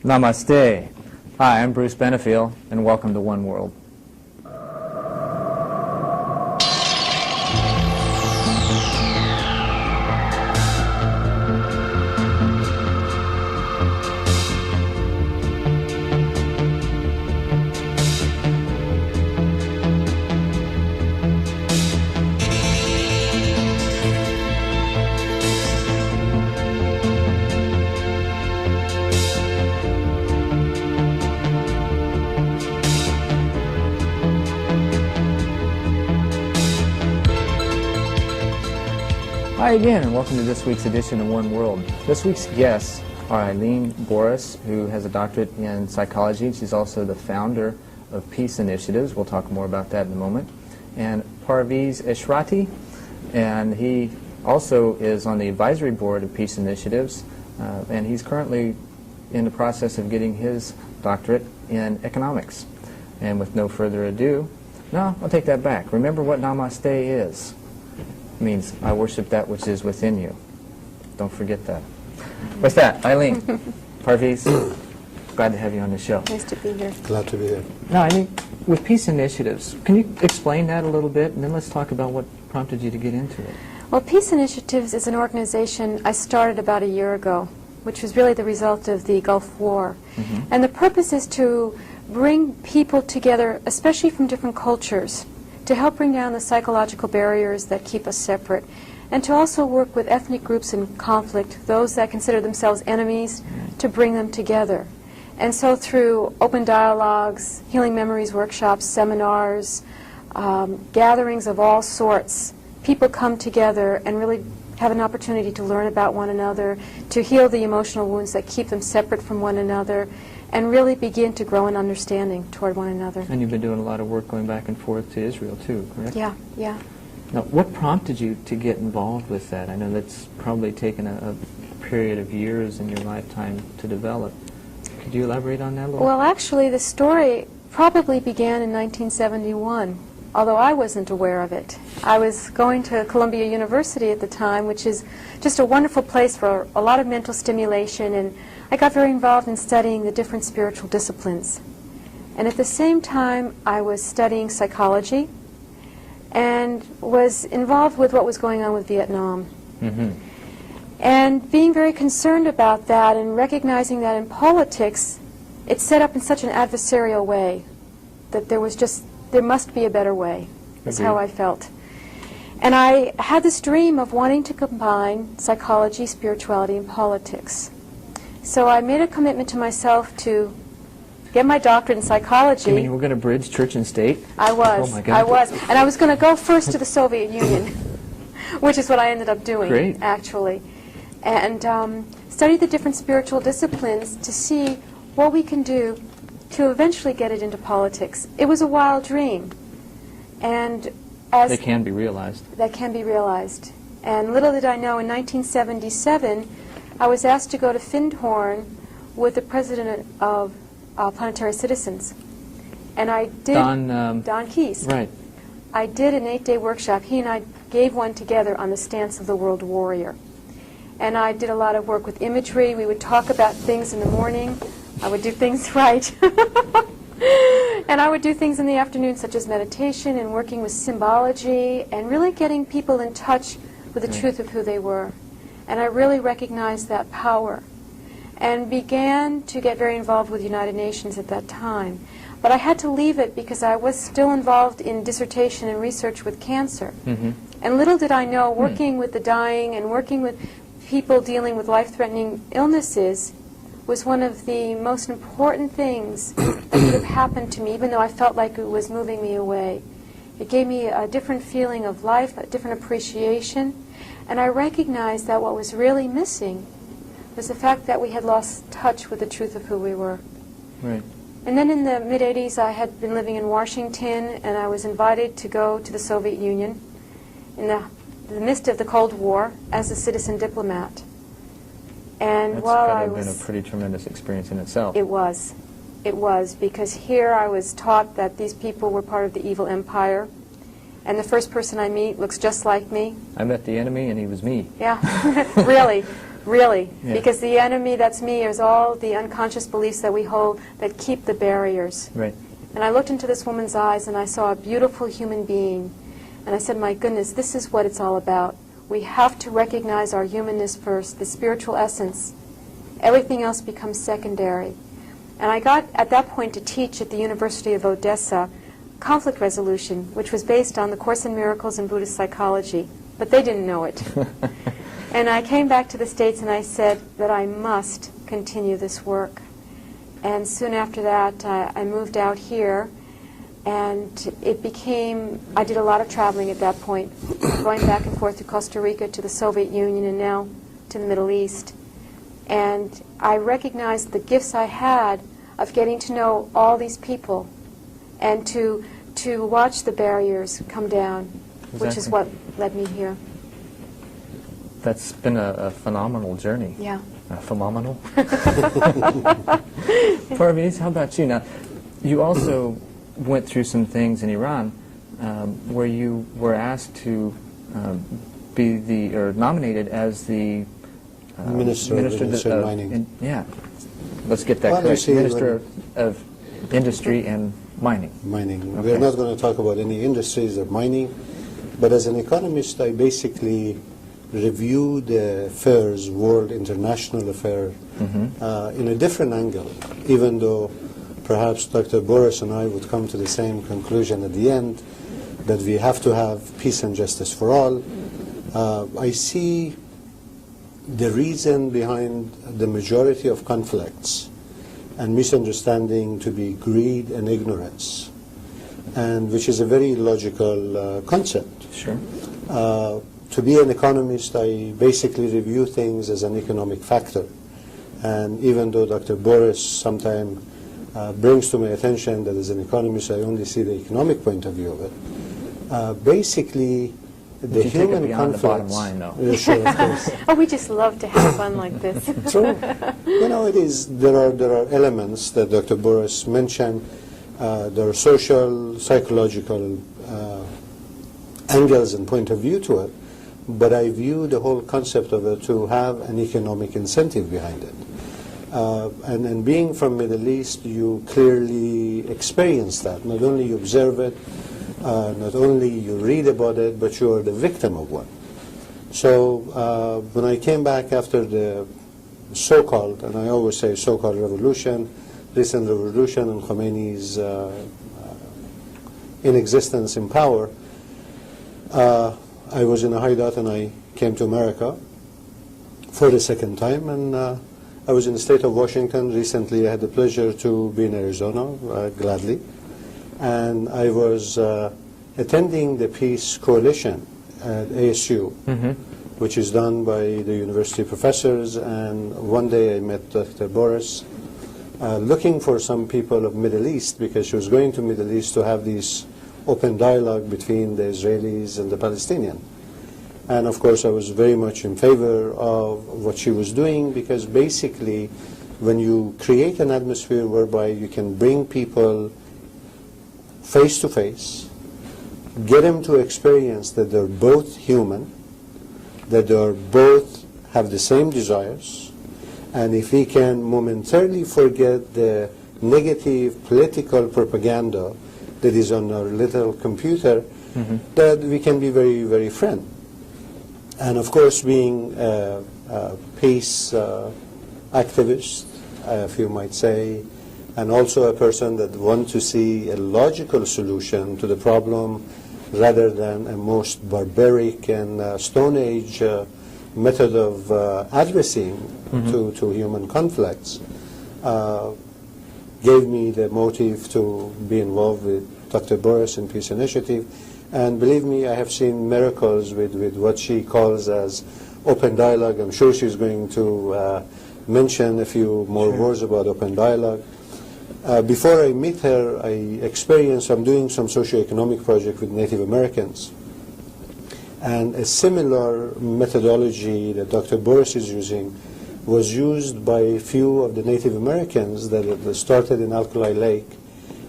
Namaste. Hi, I'm Bruce Benefiel, and welcome to One World. Hi again, and welcome to this week's edition of One World. This week's guests are Eileen Borris, who has a doctorate in psychology. She's also the founder of Peace Initiatives. We'll talk more about that in a moment. And Parviz Eshrati, and he also is on the advisory board of Peace Initiatives, and he's currently in the process of getting his doctorate in economics. And with no further ado, no, I'll take that back. Remember what Namaste is. It means I worship that which is within you. Don't forget that. What's that? Eileen, Parviz, glad to have you on the show. Nice to be here. Glad to be here. Now, I mean, with Peace Initiatives, can you explain that a little bit, and then let's talk about what prompted you to get into it? Well, Peace Initiatives is an organization I started about a year ago, which was really the result of the Gulf War. And the purpose is to bring people together, especially from different cultures, to help bring down the psychological barriers that keep us separate, and to also work with ethnic groups in conflict, those that consider themselves enemies, to bring them together. And so through open dialogues, healing memories workshops, seminars, gatherings of all sorts, people come together and really have an opportunity to learn about one another, to heal the emotional wounds that keep them separate from one another, and really begin to grow in understanding toward one another. And you've been doing a lot of work going back and forth to Israel, too, correct? Yeah, yeah. Now, what prompted you to get involved with that? I know that's probably taken a period of years in your lifetime to develop. Could you elaborate on that a little? Well, actually, the story probably began in 1971, although I wasn't aware of it. I was going to Columbia University at the time, which is just a wonderful place for a lot of mental stimulation, and I got very involved in studying the different spiritual disciplines. And at the same time, I was studying psychology and was involved with what was going on with Vietnam. And being very concerned about that and recognizing that in politics, it's set up in such an adversarial way that there must be a better way, is how I felt. And I had this dream of wanting to combine psychology, spirituality, and politics. So I made a commitment to myself to get my doctorate in psychology. You mean you were going to bridge church and state? I was. Oh my God. I was. And I was going to go first to the Soviet Union, which is what I ended up doing, Great. actually. And study the different spiritual disciplines to see what we can do to eventually get it into politics. It was a wild dream. And as They can be realized. that can be realized. And little did I know, in 1977, I was asked to go to Findhorn with the president of Planetary Citizens. And I did... Don Keyes. Right. I did an 8-day workshop. He and I gave one together on the stance of the world warrior. And I did a lot of work with imagery. We would talk about things in the morning. I would do things right. And I would do things in the afternoon, such as meditation and working with symbology and really getting people in touch with the truth of who they were. And I really recognized that power and began to get very involved with the United Nations at that time. But I had to leave it because I was still involved in dissertation and research with cancer. And little did I know, working with the dying and working with people dealing with life-threatening illnesses was one of the most important things that could have happened to me, even though I felt like it was moving me away. It gave me a different feeling of life, a different appreciation. And I recognized that what was really missing was the fact that we had lost touch with the truth of who we were. Right. And then in the mid-'80s, I had been living in Washington, and I was invited to go to the Soviet Union in the midst of the Cold War as a citizen diplomat. And That's while got to I have was... been a pretty tremendous experience in itself. It was. It was, because here I was taught that these people were part of the evil empire, and the first person I meet looks just like me. I met the enemy, and he was me. Yeah, really. Really, Yeah. because the enemy, that's me, is all the unconscious beliefs that we hold that keep the barriers. Right. And I looked into this woman's eyes and I saw a beautiful human being. And I said, my goodness, this is what it's all about. We have to recognize our humanness first, the spiritual essence. Everything else becomes secondary. And I got, at that point, to teach at the University of Odessa conflict resolution, which was based on the Course in Miracles and Buddhist psychology. But they didn't know it. And I came back to the States and I said that I must continue this work. And soon after that, I moved out here, and it became, I did a lot of traveling at that point, going back and forth to Costa Rica, to the Soviet Union, and now to the Middle East. And I recognized the gifts I had of getting to know all these people and to watch the barriers come down, which is what led me here. That's been a phenomenal journey. Yeah. Phenomenal. Parviz, how about you? Now, you also went through some things in Iran where you were asked to be or nominated as the Minister of Industry and Mining. Yeah, let's get that correct. Minister of Industry and Mining. Mining. Okay. We're not going to talk about any industries or mining, but as an economist, I basically review the affairs, world international affair, in a different angle, even though perhaps Dr. Borris and I would come to the same conclusion at the end, that we have to have peace and justice for all. I see the reason behind the majority of conflicts and misunderstanding to be greed and ignorance, and which is a very logical concept. Sure. To be an economist, I basically review things as an economic factor. And even though Dr. Borris sometimes brings to my attention that as an economist I only see the economic point of view of it, basically the you human take it beyond conflicts. the bottom line, though. Yeah, sure, of course. Oh, we just love to have fun like this. True. You know, it is. There are elements that Dr. Borris mentioned. There are social, psychological angles and point of view to it. But I view the whole concept of it to have an economic incentive behind it. And being from Middle East, you clearly experience that. Not only you observe it, not only you read about it, but you are the victim of one. So when I came back after the so-called, and I always say so-called revolution, recent revolution and Khomeini's inexistence in power, I was in a hideout and I came to America for the second time, and I was in the state of Washington. Recently I had the pleasure to be in Arizona, gladly, and I was attending the Peace Coalition at ASU, which is done by the university professors, and one day I met Dr. Borris looking for some people of Middle East, because she was going to Middle East to have these open dialogue between the Israelis and the Palestinians. And of course I was very much in favor of what she was doing, because basically when you create an atmosphere whereby you can bring people face to face, get them to experience that they're both human, that they're both have the same desires, and if we can momentarily forget the negative political propaganda that is on our little computer, that we can be very, very friend. And of course, being a peace activist, if you might say, and also a person that wants to see a logical solution to the problem rather than a most barbaric and Stone Age method of addressing to human conflicts, gave me the motive to be involved with Dr. Borris and Peace Initiative. And believe me, I have seen miracles with what she calls as open dialogue. I'm sure she's going to mention a few more words about open dialogue. Before I meet her, I'm doing some socioeconomic project with Native Americans. And a similar methodology that Dr. Borris is using was used by a few of the Native Americans that started in Alkali Lake.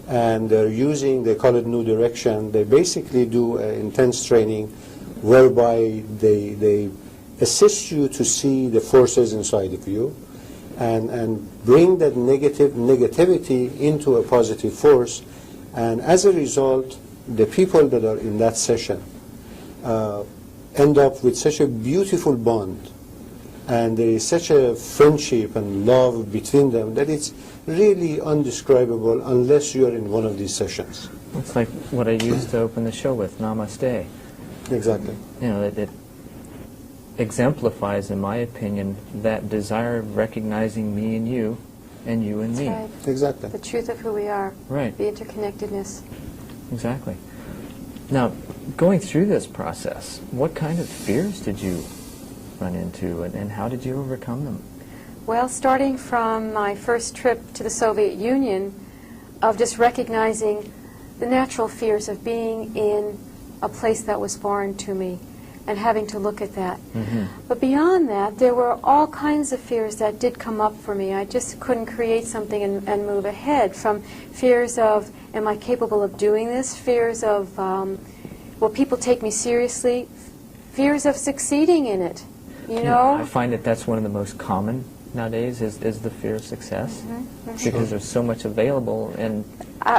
And they're using, they call it New Direction. They basically do intense training whereby they assist you to see the forces inside of you and bring that negativity into a positive force. And as a result, the people that are in that session end up with such a beautiful bond, and there is such a friendship and love between them that it's really undescribable unless you are in one of these sessions. It's like what I used to open the show with, Namaste. Exactly. You know, it exemplifies, in my opinion, that desire of recognizing me and you and me. Right. Exactly. The truth of who we are. Right. The interconnectedness. Exactly. Now, going through this process, what kind of fears did you run into, and how did you overcome them? Well, starting from my first trip to the Soviet Union, of just recognizing the natural fears of being in a place that was foreign to me and having to look at that. But beyond that, there were all kinds of fears that did come up for me. I just couldn't create something and move ahead, from fears of, am I capable of doing this? Fears of, will people take me seriously? Fears of succeeding in it, you know? I find that that's one of the most common nowadays, is the fear of success, because there's so much available, and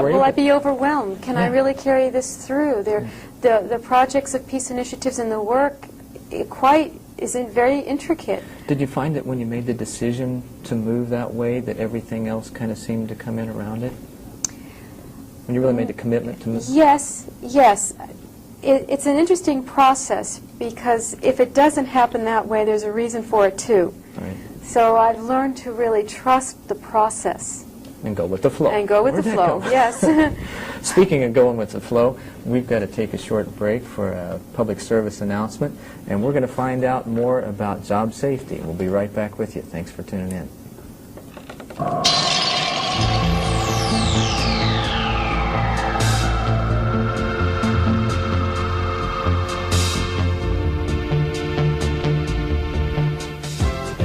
will I be overwhelmed? Can I really carry this through? The projects of peace initiatives and the work isn't very intricate. Did you find that when you made the decision to move that way, that everything else kind of seemed to come in around it? When you really made the commitment to move? Yes. It's an interesting process, because if it doesn't happen that way, there's a reason for it too. Right. So I've learned to really trust the process. And go with the flow. And go with Where'd the that flow, go? yes. Speaking of going with the flow, we've got to take a short break for a public service announcement, and we're going to find out more about job safety. We'll be right back with you. Thanks for tuning in.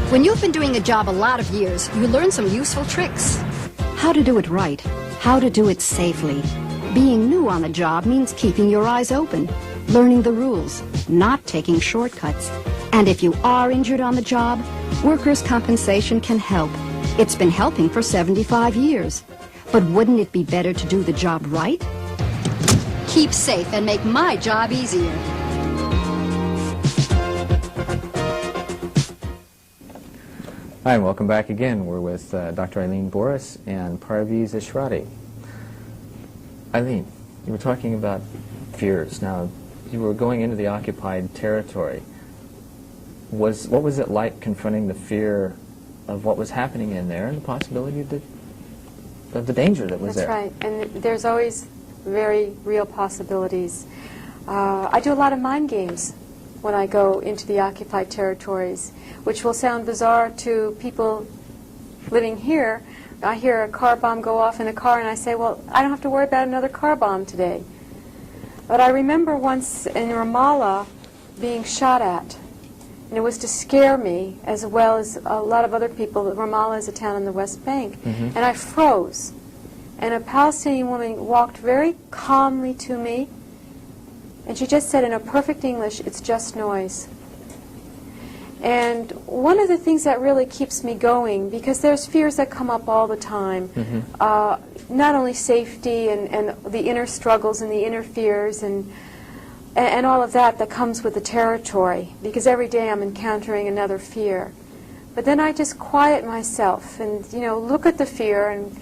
When you've been doing a job a lot of years, you learn some useful tricks. How to do it right, how to do it safely. Being new on the job means keeping your eyes open, learning the rules, not taking shortcuts. And if you are injured on the job, workers' compensation can help. It's been helping for 75 years. But wouldn't it be better to do the job right? Keep safe and make my job easier. Hi, and welcome back again. We're with Dr. Eileen Borris and Parviz Eshrati. Eileen, you were talking about fears. Now, you were going into the occupied territory. What was it like confronting the fear of what was happening in there and the possibility of the danger that was there? That's right, and there's always very real possibilities. I do a lot of mind games when I go into the occupied territories, which will sound bizarre to people living here. I hear a car bomb go off in a car, and I say, well, I don't have to worry about another car bomb today. But I remember once in Ramallah being shot at, and it was to scare me, as well as a lot of other people. Ramallah is a town in the West Bank. And I froze. And a Palestinian woman walked very calmly to me, and she just said in a perfect English, "It's just noise." And one of the things that really keeps me going, because there's fears that come up all the time, not only safety and the inner struggles and the inner fears and all of that comes with the territory, because every day I'm encountering another fear. But then I just quiet myself and, look at the fear and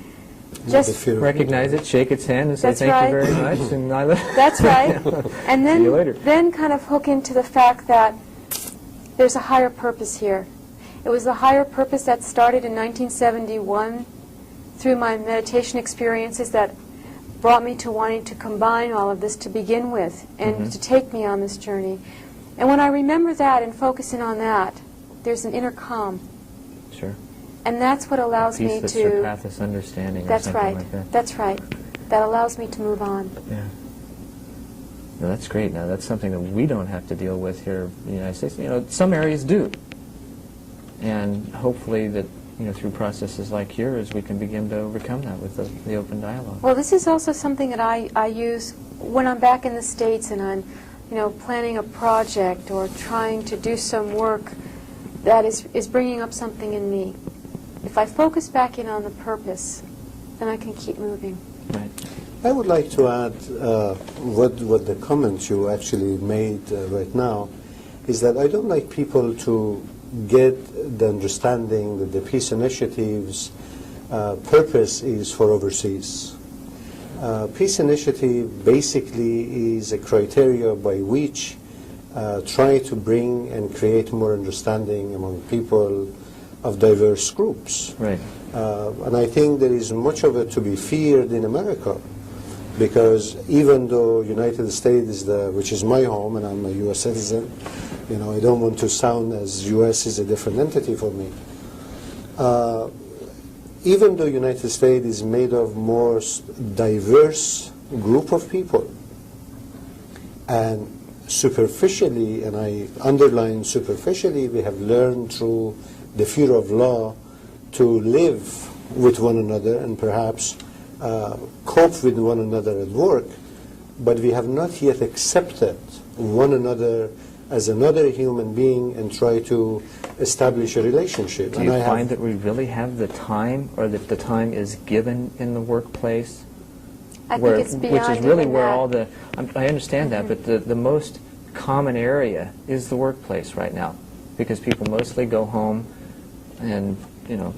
just recognize it, shake its hand, and say That's thank right. you very much. And That's right. And See you later. then kind of hook into the fact that there's a higher purpose here. It was the higher purpose that started in 1971 through my meditation experiences that brought me to wanting to combine all of this to begin with and to take me on this journey. And when I remember that and focusing on that, there's an inner calm. Sure. And that's what allows Peace me that to... surpasses understanding, That's or something right. like that. That's right. That allows me to move on. Yeah. No, that's great. Now, that's something that we don't have to deal with here in the United States. Some areas do. And hopefully that, through processes like yours, we can begin to overcome that with the open dialogue. Well, this is also something that I use when I'm back in the States and I'm, planning a project or trying to do some work that is bringing up something in me. If I focus back in on the purpose, then I can keep moving. Right. I would like to add what the comment you actually made right now is that I don't like people to get the understanding that the peace initiative's purpose is for overseas. Peace initiative basically is a criteria by which try to bring and create more understanding among people of diverse groups. Right. And I think there is much of it to be feared in America, because even though United States is which is my home and I'm a U.S. citizen, I don't want to sound as U.S. is a different entity for me. Even though United States is made of more diverse group of people, and superficially, and I underline superficially, we have learned through the fear of law to live with one another and perhaps cope with one another at work, but we have not yet accepted one another as another human being and try to establish a relationship. Do you find that we really have the time, or that the time is given in the workplace? I think it's beyond which is really even where that. all the, I understand that, but the most common area is the workplace right now, because people mostly go home and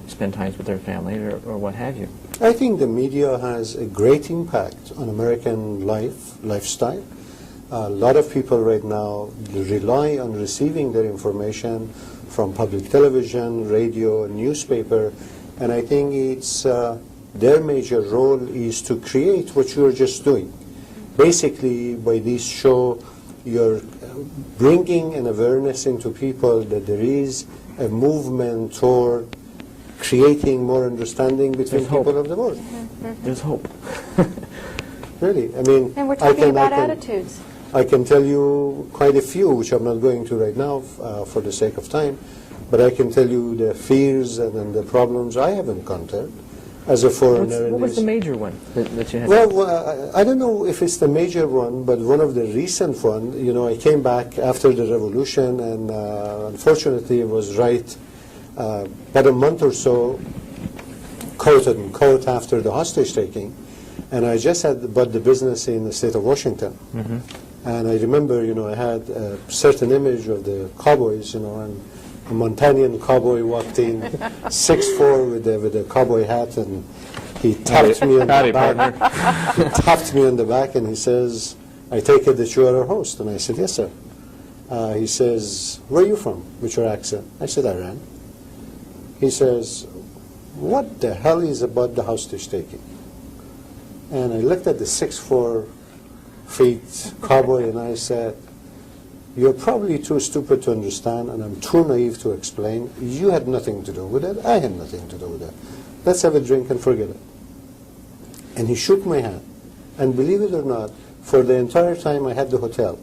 spend time with their family or what have you. I think the media has a great impact on American lifestyle. A lot of people right now rely on receiving their information from public television, radio, newspaper, and I think it's their major role is to create what you're just doing. Basically, by this show, you're bringing an awareness into people that there is a movement toward creating more understanding between There's hope. people of the world. There's hope. Really, I mean, And we're talking about attitudes. I can tell you quite a few, which I'm not going to right now for the sake of time, but I can tell you the fears and the problems I have encountered as a foreigner. What was the major one that you had? Well, I don't know if it's the major one, but one of the recent one, I came back after the revolution, and unfortunately it was right about a month or so, quote unquote, after the hostage taking, and I just had bought the business in the state of Washington. Mm-hmm. And I remember, I had a certain image of the cowboys, and a Montanian cowboy walked in, 6'4", with a cowboy hat, and he tapped me on the back. He tapped me on the back, and he says, "I take it that you are our host." And I said, "Yes, sir." He says, "Where are you from with your accent?" I said, "Iran." He says, "What the hell is about the hostage taking?" And I looked at the 6'4" cowboy, and I said, "You're probably too stupid to understand, and I'm too naive to explain. You had nothing to do with it. I had nothing to do with it. Let's have a drink and forget it." And he shook my hand. And believe it or not, for the entire time I had the hotel,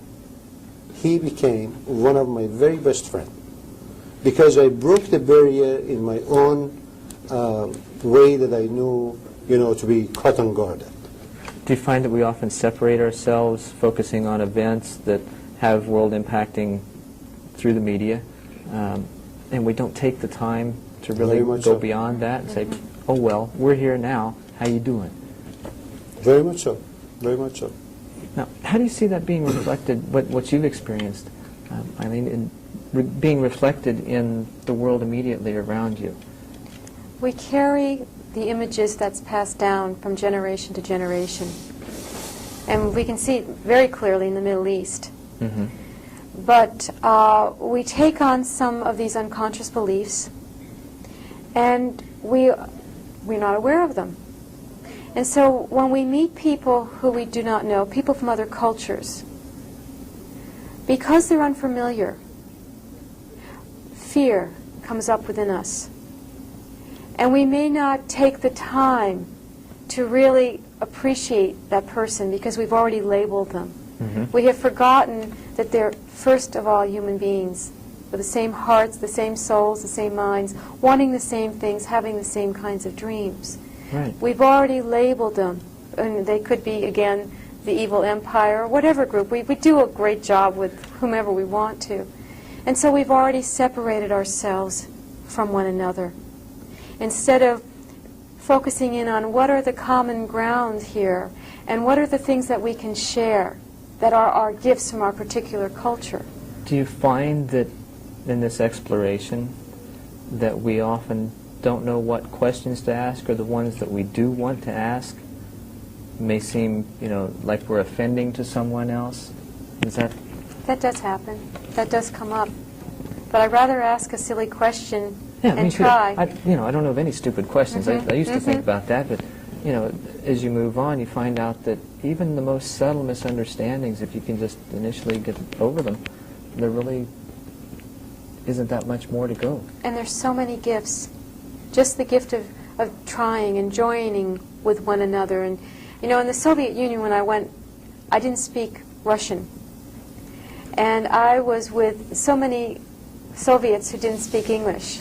he became one of my very best friends, because I broke the barrier in my own way that I knew, to be caught on guard. Do you find that we often separate ourselves, focusing on events that have world impacting through the media, and we don't take the time to really Very go much so. beyond that and say, "Oh well, we're here now. How you doing?" Very much so. Very much so. Now, how do you see that being reflected? What you've experienced, Eileen, in being reflected in the world immediately around you? We carry the images that's passed down from generation to generation. And we can see it very clearly in the Middle East. Mm-hmm. But we take on some of these unconscious beliefs, and we're not aware of them. And so when we meet people who we do not know, people from other cultures, because they're unfamiliar, fear comes up within us. And we may not take the time to really appreciate that person because we've already labeled them. Mm-hmm. We have forgotten that they're, first of all, human beings with the same hearts, the same souls, the same minds, wanting the same things, having the same kinds of dreams. Right. We've already labeled them, and they could be, again, the evil empire, whatever group. We do a great job with whomever we want to. And so we've already separated ourselves from one another. Instead of focusing in on what are the common grounds here and what are the things that we can share that are our gifts from our particular culture. Do you find that in this exploration that we often don't know what questions to ask, or the ones that we do want to ask may seem, like we're offending to someone else? Is that... That does happen. That does come up. But I'd rather ask a silly question and try. I don't know of any stupid questions. I used to think about that, but as you move on, you find out that even the most subtle misunderstandings, if you can just initially get over them, there really isn't that much more to go. And there's so many gifts. Just the gift of trying and joining with one another. And in the Soviet Union when I went, I didn't speak Russian. And I was with so many Soviets who didn't speak English.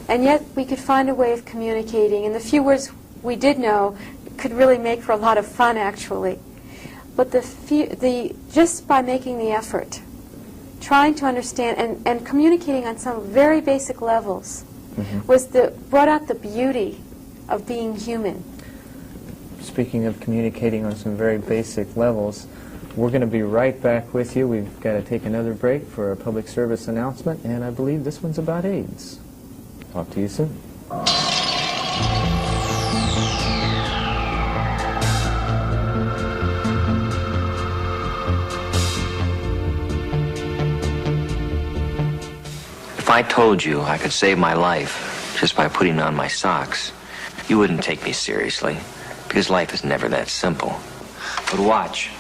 And yet we could find a way of communicating, and the few words we did know could really make for a lot of fun, actually. But just by making the effort, trying to understand and communicating on some very basic levels, brought out the beauty of being human. Speaking of communicating on some very basic levels, we're going to be right back with you. We've got to take another break for a public service announcement, and I believe this one's about AIDS. Talk to you soon. If I told you I could save my life just by putting on my socks, you wouldn't take me seriously, because life is never that simple. But watch.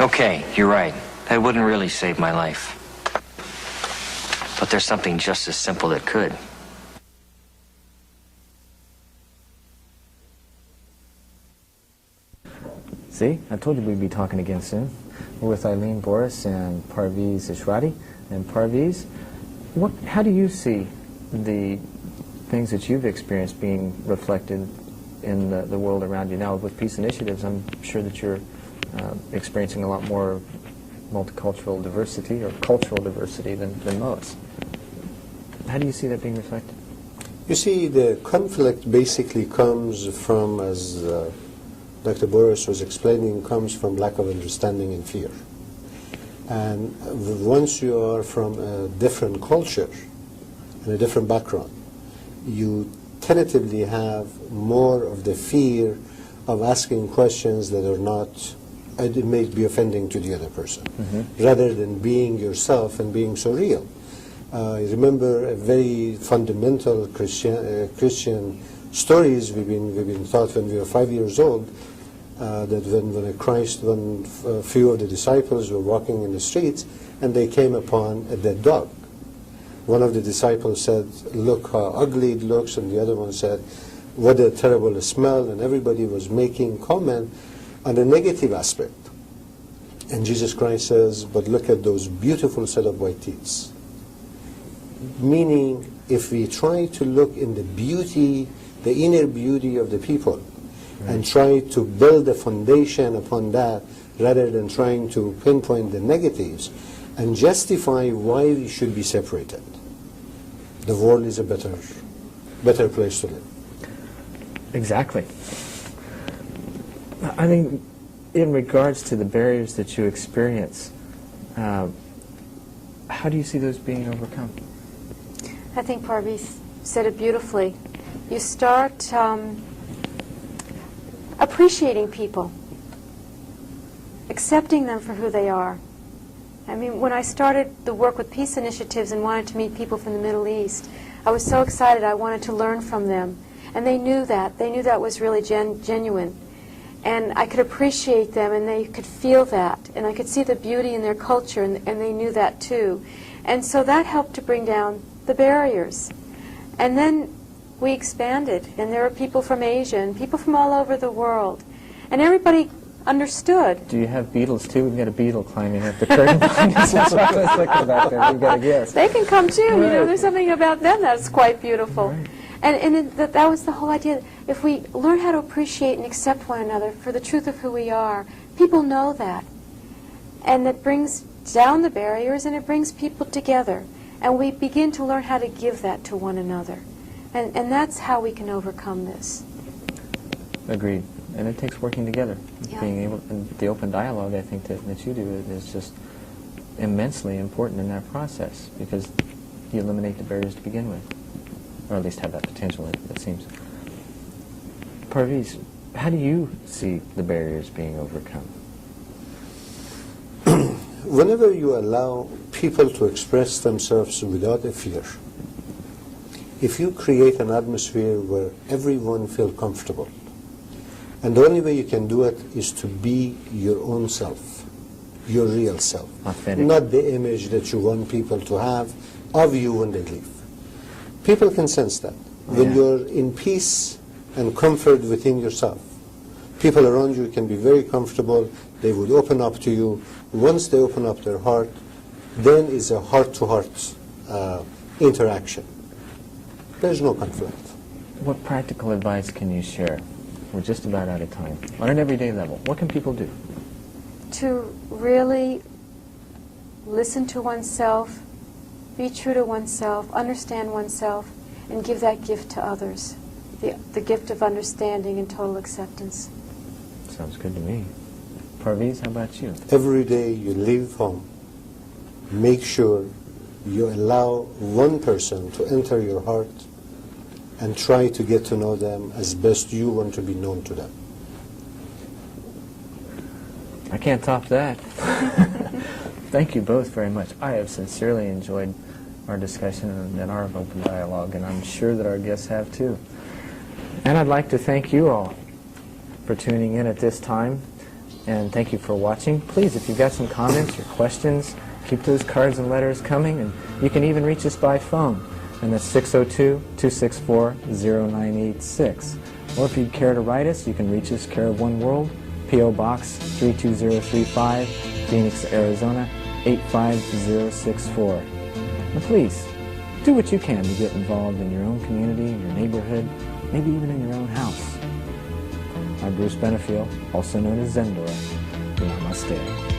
Okay, you're right. That wouldn't really save my life. But there's something just as simple that could. See, I told you we'd be talking again soon. We're with Eileen Borris and Parviz Eshrati. And Parviz, how do you see the things that you've experienced being reflected in the world around you now? With peace initiatives, I'm sure that you're experiencing a lot more multicultural diversity or cultural diversity than most. How do you see that being reflected? You see, the conflict basically comes from, as Dr. Borris was explaining, comes from lack of understanding and fear. And once you are from a different culture and a different background, you tentatively have more of the fear of asking questions that are not, it may be offending to the other person, rather than being yourself and being so real. I remember a very fundamental Christian stories we've been taught when we were 5 years old, that when a few of the disciples were walking in the streets and they came upon a dead dog. One of the disciples said, "Look how ugly it looks," and the other one said, "What a terrible smell," and everybody was making comment on the negative aspect. And Jesus Christ says, "But look at those beautiful set of white teeth." Meaning, if we try to look in the beauty, the inner beauty of the people, and try to build a foundation upon that, rather than trying to pinpoint the negatives, and justify why we should be separated, the world is a better place to live. Exactly. I mean, in regards to the barriers that you experience, how do you see those being overcome? I think Parviz said it beautifully. You start appreciating people, accepting them for who they are. I mean, when I started the work with peace initiatives and wanted to meet people from the Middle East, I was so excited I wanted to learn from them. And they knew that. They knew that was really genuine. And I could appreciate them, and they could feel that. And I could see the beauty in their culture, and they knew that too. And so that helped to bring down the barriers. And then we expanded, and there are people from Asia and people from all over the world. And everybody understood. Do you have beetles too? We've got a beetle climbing up the curtain behind us. That's what I was looking back there. We've got a guess. They can come too. You know, Right. there's something about them that's quite beautiful. Right. And that was the whole idea. If we learn how to appreciate and accept one another for the truth of who we are, people know that. And it brings down the barriers and it brings people together. And we begin to learn how to give that to one another. And that's how we can overcome this. Agreed. And it takes working together. Yeah. Being able, and the open dialogue, I think, that you do is just immensely important in that process because you eliminate the barriers to begin with. Or at least have that potential, it seems. Parviz, how do you see the barriers being overcome? Whenever you allow people to express themselves without a fear, if you create an atmosphere where everyone feels comfortable, and the only way you can do it is to be your own self, your real self, Authentic. not the image that you want people to have of you when they leave. People can sense that. When Yeah. you're in peace and comfort within yourself, people around you can be very comfortable, they would open up to you. Once they open up their heart, then is a heart-to-heart interaction. There's no conflict. What practical advice can you share? We're just about out of time. On an everyday level, what can people do? To really listen to oneself, be true to oneself, understand oneself, and give that gift to others. The gift of understanding and total acceptance. Sounds good to me. Parviz, how about you? Every day you leave home, make sure you allow one person to enter your heart and try to get to know them as best you want to be known to them. I can't top that. Thank you both very much. I have sincerely enjoyed our discussion and our open dialogue, and I'm sure that our guests have too. And I'd like to thank you all for tuning in at this time, and thank you for watching. Please, if you've got some comments or questions, keep those cards and letters coming, and you can even reach us by phone, and that's 602-264-0986. Or if you'd care to write us, you can reach us, care of One World, P.O. Box 32035, Phoenix, Arizona 85064. And please, do what you can to get involved in your own community, in your neighborhood, maybe even in your own house. I'm Bruce Benefiel, also known as Zendora. Namaste.